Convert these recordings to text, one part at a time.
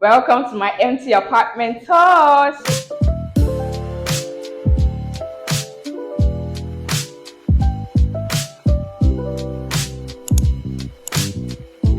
Welcome to my empty apartment tours.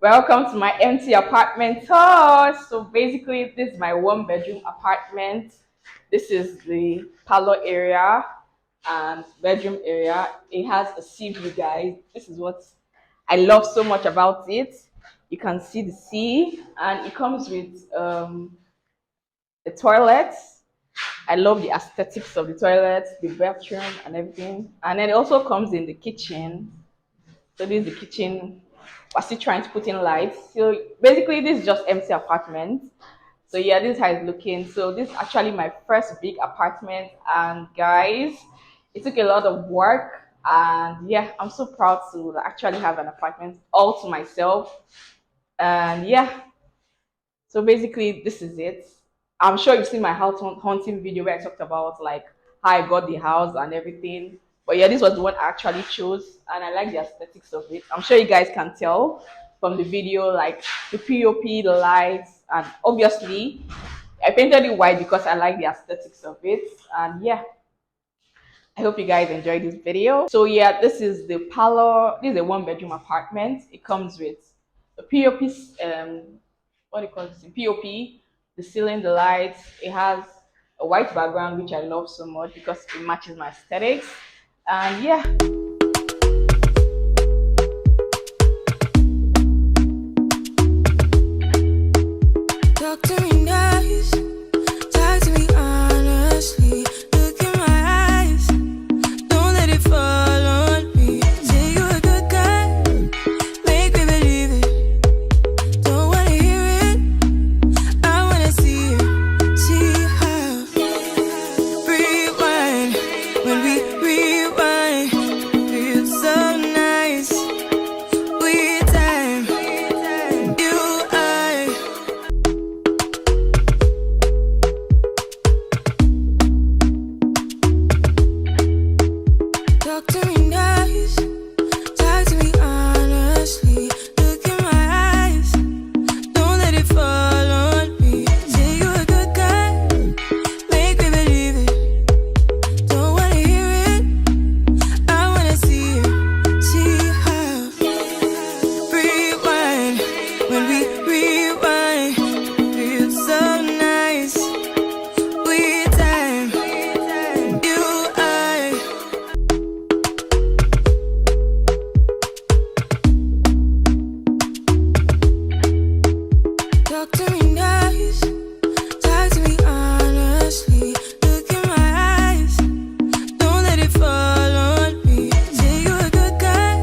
Welcome to my empty apartment tours. So basically, this is my one bedroom apartment. This is the parlor area and bedroom area. It has a sea view, guys. This is what I love so much about it. You can see the sea, and it comes with the toilets. I love the aesthetics of the toilet, the bathroom, and everything. And then it also comes in the kitchen. So this is the kitchen. We're still trying to put in lights. So basically, this is just empty apartment. So yeah, this is how it's looking. So this is actually my first big apartment, and guys, it took a lot of work. And yeah, I'm so proud to actually have an apartment all to myself. And yeah, so basically, this is it. I'm sure you've seen my house hunting video where I talked about like how I got the house and everything. But yeah, this was the one I actually chose, and I like the aesthetics of it. I'm sure you guys can tell from the video, like the POP, the lights, and obviously I painted it white because I like the aesthetics of it. And yeah, I hope you guys enjoyed this video. So yeah, this is the parlor. This is a one bedroom apartment. It comes with a POP, what do you call this? POP, the ceiling, the lights. It has a white background, which I love so much because it matches my aesthetics. And yeah, talk to me nice, talk to me honestly. Look in my eyes, don't let it fall on me. Say you're a good guy, make me believe it. Don't wanna hear it, I wanna see how. Rewind, when we rewind, feels so nice. We time, you, I. Talk to me nice, talk to me honestly. Look in my eyes, don't let it fall on me. Say you're a good guy, make me believe it. Don't wanna hear it, I wanna see how. Rewind, when we rewind, feels so nice. We time, you, I. Talk to me nice, talk to me honestly. Look in my eyes, don't let it fall on me. Say you're a good guy,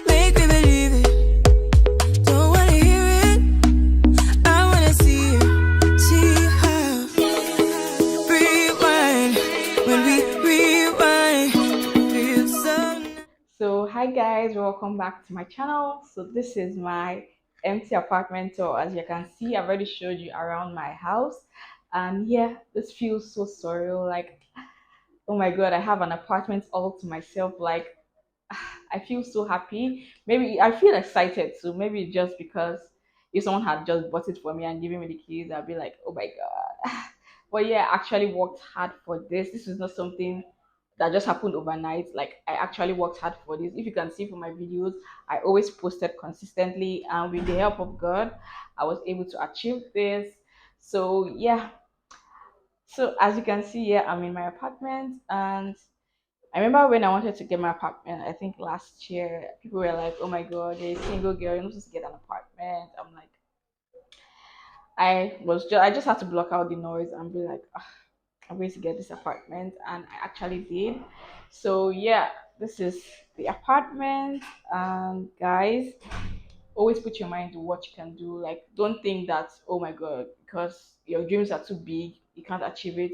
make me believe it. Don't wanna hear it, I wanna see how. Rewind, when we rewind, feels so nice. So hi guys, welcome back to my channel. So this is my empty apartment tour. As you can see, I've already showed you around my house, and yeah, this feels so surreal. Like, oh my god, I have an apartment all to myself. Like, I feel so happy. Maybe I feel excited too. Maybe just because if someone had just bought it for me and given me the keys, I'd be like, oh my god. But yeah, I actually worked hard for this. This is not something that just happened overnight. Like, I actually worked hard for this. If you can see from my videos, I always posted consistently, and with the help of God, I was able to achieve this. So yeah. So as you can see here, I'm in my apartment, and I remember when I wanted to get my apartment, I think last year, people were like, oh my god, you're a single girl, you're not supposed to get an apartment. I'm like, I just had to block out the noise and be like, "Ah, I'm going to get this apartment," and I actually did. So yeah, this is the apartment, and guys, always put your mind to what you can do. Like, don't think that, oh my god, because your dreams are too big, you can't achieve it.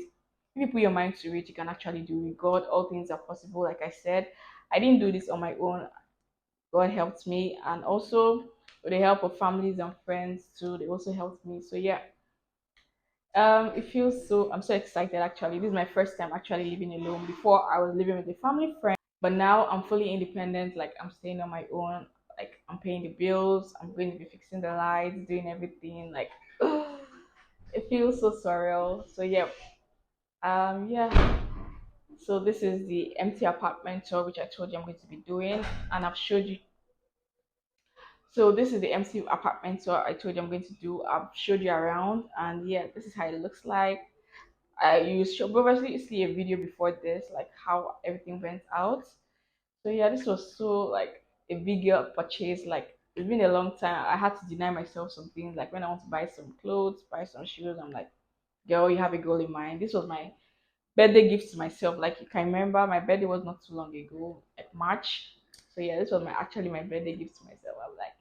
If you put your mind to it, you can actually do it. God, all things are possible. Like I said, I didn't do this on my own. God helped me, and also with the help of families and friends too, they also helped me. So yeah, it feels so. I'm so excited. Actually, this is my first time actually living alone. Before, I was living with a family friend, but now I'm fully independent. Like, I'm staying on my own. Like, I'm paying the bills. I'm going to be fixing the lights, doing everything. Like, feels so surreal. So yeah, yeah. So this is the empty apartment tour, which I told you I'm going to be doing, and I've showed you. So this is the empty apartment tour I told you I'm going to do. I've showed you around, and yeah, this is how it looks like. You should probably see a video before this, like how everything went out. So yeah, this was so like a bigger purchase. Like it's been a long time. I had to deny myself some things. Like when I want to buy some clothes, buy some shoes, I'm like, girl, you have a goal in mind. This was my birthday gift to myself. Like you can remember, my birthday was not too long ago, like March. So yeah, this was my actually my birthday gift to myself. I was like,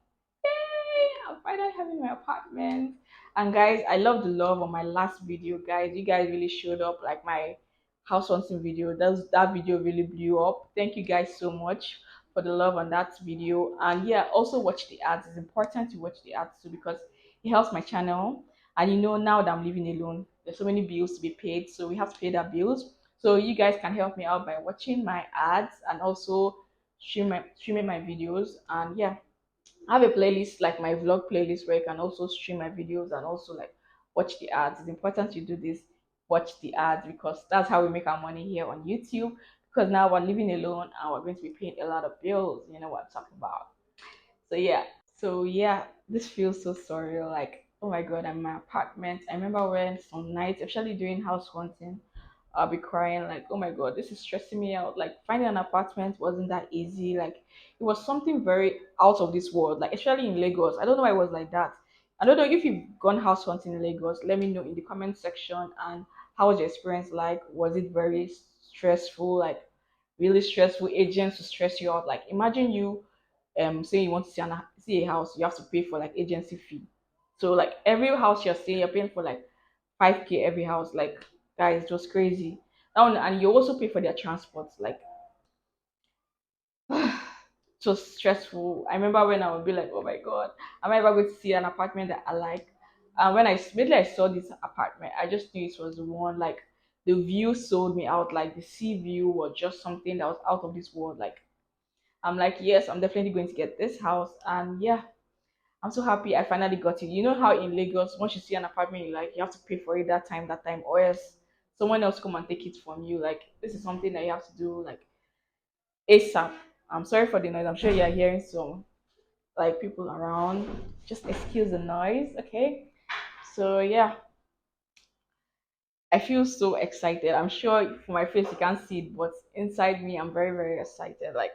yay! I'm finally having my apartment. And guys, I love the love on my last video, guys. You guys really showed up. Like my house hunting video. That video really blew up. Thank you guys so much for the love on that video. And yeah, also watch the ads. It's important to watch the ads too because it helps my channel. And you know, now that I'm living alone, there's so many bills to be paid, so we have to pay that bills. So you guys can help me out by watching my ads and also streaming my videos. And yeah, I have a playlist like my vlog playlist where you can also stream my videos and also like watch the ads. It's important you do this, watch the ads because that's how we make our money here on YouTube. Because now we're living alone and we're going to be paying a lot of bills. You know what I'm talking about. So yeah. So yeah, this feels so surreal. Like, oh my god, I'm in my apartment. I remember when some nights, especially during house hunting, I'll be crying like, oh my god, this is stressing me out. Like finding an apartment wasn't that easy. Like it was something very out of this world. Like especially in Lagos. I don't know why it was like that. I don't know if you've gone house hunting in Lagos. Let me know in the comment section. And how was your experience like? Was it very stressful? Like really stressful agents to stress you out? Like imagine you say you want to see a house, you have to pay for like agency fee. So like every house you're seeing, you're paying for like 5K every house. Like guys, it was crazy. That one, and you also pay for their transport. Like it was stressful. I remember when I would be like, oh my god, am I ever going to see an apartment that I like? And when I immediately I saw this apartment, I just knew it was the one. Like the view sold me out. Like the sea view was just something that was out of this world. Like I'm like, yes, I'm definitely going to get this house. And yeah, I'm so happy I finally got it. You know how in Lagos, once you see an apartment you like, you have to pay for it that time, or else someone else come and take it from you. Like this is something that you have to do like ASAP. I'm sorry for the noise. I'm sure you're hearing some like people around. Just excuse the noise, okay? So yeah, I feel so excited. I'm sure for my face you can't see it, but inside me I'm very, very excited. Like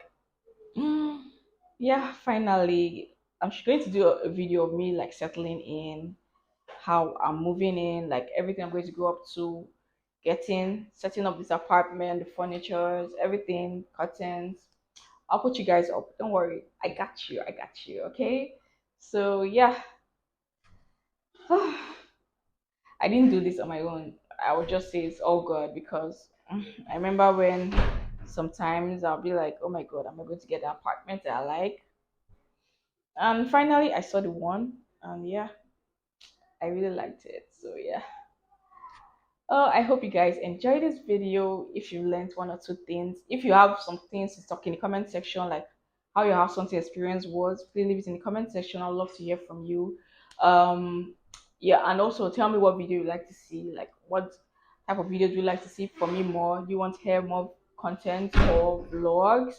yeah, finally I'm going to do a video of me like settling in, how I'm moving in, like everything I'm going to go up to, setting up this apartment, the furnitures, everything, curtains. I'll put you guys up. Don't worry. I got you. I got you. Okay. So yeah, I didn't do this on my own. I would just say it's all God because I remember when sometimes I'll be like, oh my God, am I going to get the apartment that I like? And finally, I saw the one, and yeah, I really liked it. So yeah. Oh, I hope you guys enjoyed this video. If you learned one or two things, if you have some things to talk in the comment section, like how your house hunting experience was, please leave it in the comment section. I'd love to hear from you. Um, yeah, and also tell me what video you like to see, like what type of videos you like to see from me more. Do you want to hear more content or vlogs?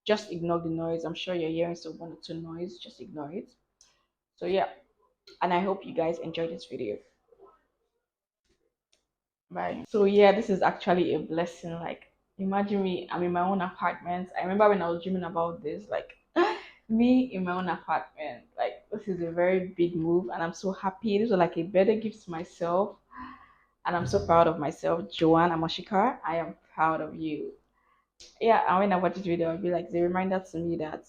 Just ignore the noise. I'm sure you're hearing some one or two noise. Just ignore it. So yeah, and I hope you guys enjoyed this video. Right. So yeah, this is actually a blessing. Like imagine me, I'm in my own apartment. I remember when I was dreaming about this, like me in my own apartment. Like this is a very big move and I'm so happy. This was like a better gift to myself. And I'm so proud of myself. Joanne Amashika, I am proud of you. Yeah, and when I watch this video, I'll be like the reminder to me that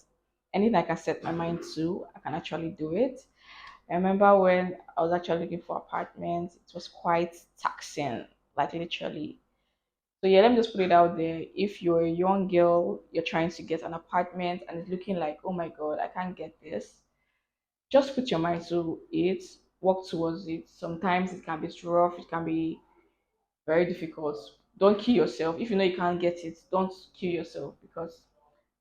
anything I can set my mind to, I can actually do it. I remember when I was actually looking for apartments, it was quite taxing, like literally. So yeah, let me just put it out there. If you're a young girl, you're trying to get an apartment and it's looking like, oh my god, I can't get this. Just put your mind to it, work towards it. Sometimes it can be rough, it can be very difficult. Don't kill yourself. If you know you can't get it, don't kill yourself because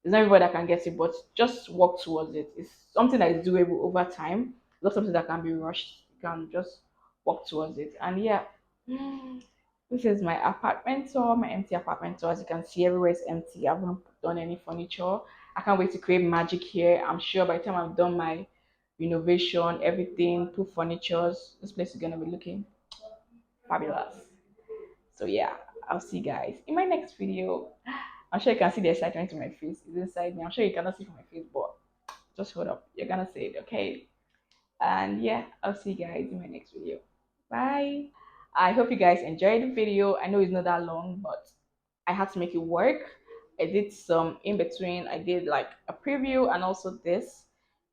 there's not everybody that can get it, but just work towards it. It's something that is doable over time. Not something that can be rushed. You can just work towards it. And yeah, this is my apartment tour, my empty apartment tour. As you can see, everywhere is empty. I haven't done any furniture. I can't wait to create magic here. I'm sure by the time I've done my renovation, everything, put furnitures, this place is gonna be looking fabulous. So yeah, I'll see you guys in my next video. I'm sure you can see the excitement in my face. It's inside me. I'm sure you cannot see from my face, but just hold up. You're gonna see it, okay? And yeah, I'll see you guys in my next video. Bye. I hope you guys enjoyed the video. I know it's not that long, but I had to make it work. I did some in between. I did like a preview and also this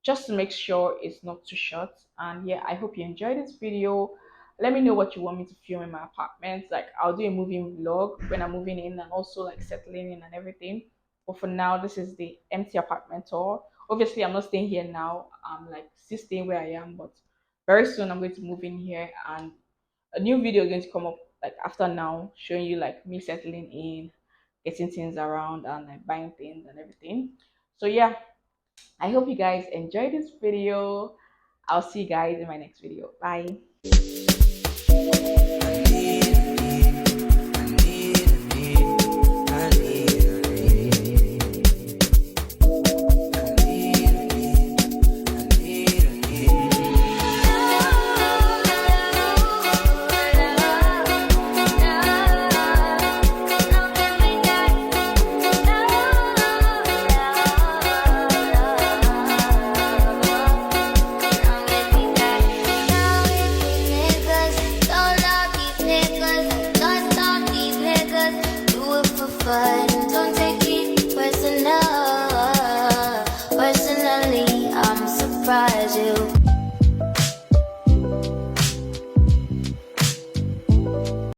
just to make sure it's not too short. And yeah, I hope you enjoyed this video. Let me know what you want me to film in my apartment. Like I'll do a moving vlog when I'm moving in and also like settling in and everything. But for now, this is the empty apartment tour. Obviously, I'm not staying here now. I'm like still staying where I am, but very soon I'm going to move in here and a new video is going to come up like after now, showing you like me settling in, getting things around and like buying things and everything. So yeah, I hope you guys enjoyed this video. I'll see you guys in my next video. Bye.